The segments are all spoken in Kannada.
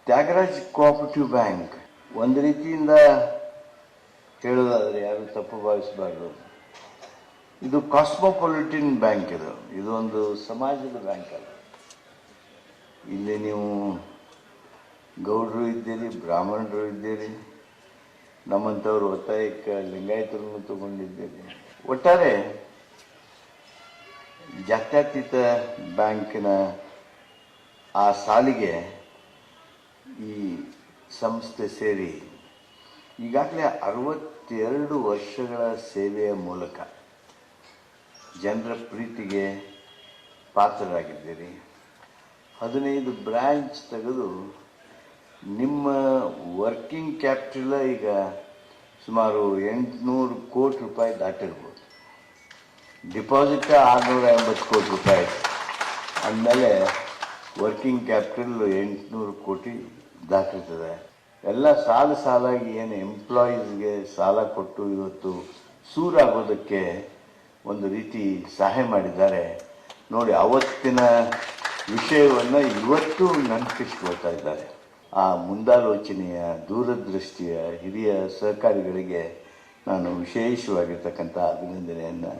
ತ್ಯಾಗರಾಜ್ ಕೋಆಪರೇಟಿವ್ ಬ್ಯಾಂಕ್ ಒಂದು ರೀತಿಯಿಂದ ಹೇಳೋದಾದರೆ ಯಾರು ತಪ್ಪು ಭಾವಿಸಬಾರ್ದು. ಇದು ಕಾಸ್ಮೋಪಾಲಿಟಿನ್ ಬ್ಯಾಂಕ್. ಇದು ಒಂದು ಸಮಾಜದ ಬ್ಯಾಂಕ್ ಅಲ್ಲ. ಇಲ್ಲಿ ನೀವು ಗೌಡರು ಇದ್ದೀರಿ, ಬ್ರಾಹ್ಮಣರು ಇದ್ದೀರಿ, ನಮ್ಮಂಥವ್ರು ಒತ್ತಾಯಕ್ಕೆ ಲಿಂಗಾಯತರನ್ನು ತಗೊಂಡಿದ್ದೀರಿ. ಒಟ್ಟಾರೆ ಜಾತ್ಯತೀತ ಬ್ಯಾಂಕಿನ ಆ ಸಾಲಿಗೆ ಈ ಸಂಸ್ಥೆ ಸೇರಿ ಈಗಾಗಲೇ 62 ವರ್ಷಗಳ ಸೇವೆಯ ಮೂಲಕ ಜನರ ಪ್ರೀತಿಗೆ ಪಾತ್ರರಾಗಿದ್ದೀರಿ. 15 ಬ್ರ್ಯಾಂಚ್ ತೆಗೆದು ನಿಮ್ಮ ವರ್ಕಿಂಗ್ ಕ್ಯಾಪಿಟಲ್ ಈಗ ಸುಮಾರು 800 ಕೋಟಿ ರೂಪಾಯಿ ದಾಟಿರ್ಬೋದು. ಡಿಪಾಸಿಟ್ 680 ಕೋಟಿ ರೂಪಾಯಿ ಅಂದಮೇಲೆ ವರ್ಕಿಂಗ್ ಕ್ಯಾಪಿಟಲ್ 800 ಕೋಟಿ ದಾಟಿರ್ತದೆ. ಎಲ್ಲ ಸಾಲಾಗಿ ಏನು ಎಂಪ್ಲಾಯೀಸ್ಗೆ ಸಾಲ ಕೊಟ್ಟು ಇವತ್ತು ಸೂರಾಗೋದಕ್ಕೆ ಒಂದು ರೀತಿ ಸಹಾಯ ಮಾಡಿದ್ದಾರೆ ನೋಡಿ. ಅವತ್ತಿನ ವಿಷಯವನ್ನು ಇವತ್ತು ನೆನಪಿಸ್ಕೊಳ್ತಾ ಇದ್ದಾರೆ. ಆ ಮುಂದಾಲೋಚನೆಯ ದೂರದೃಷ್ಟಿಯ ಹಿರಿಯ ಸಹಕಾರಿಗಳಿಗೆ ನಾನು ವಿಶೇಷವಾಗಿರ್ತಕ್ಕಂಥ ಅಭಿನಂದನೆಯನ್ನು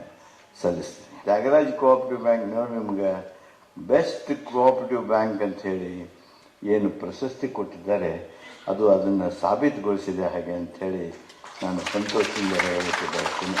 ಸಲ್ಲಿಸ್ತೀನಿ. ತ್ಯಾಗರಾಜ್ ಕೋಆಪರೇಟಿವ್ ಬ್ಯಾಂಕ್ ನೋಡಿ, ನಿಮ್ಗೆ ಬೆಸ್ಟ್ ಕೋಆಪರೇಟಿವ್ ಬ್ಯಾಂಕ್ ಅಂತ ಹೇಳಿ ಏನು ಪ್ರಶಸ್ತಿ ಕೊಟ್ಟಿದ್ದಾರೆ ಅದು ಅದನ್ನು ಸಾಬೀತುಗೊಳಿಸಿದೆ ಹಾಗೆ ಅಂಥೇಳಿ ನಾನು ಸಂತೋಷದಿಂದ ಹೇಳಕ್ಕೆ ಬಯಸ್ತೀನಿ.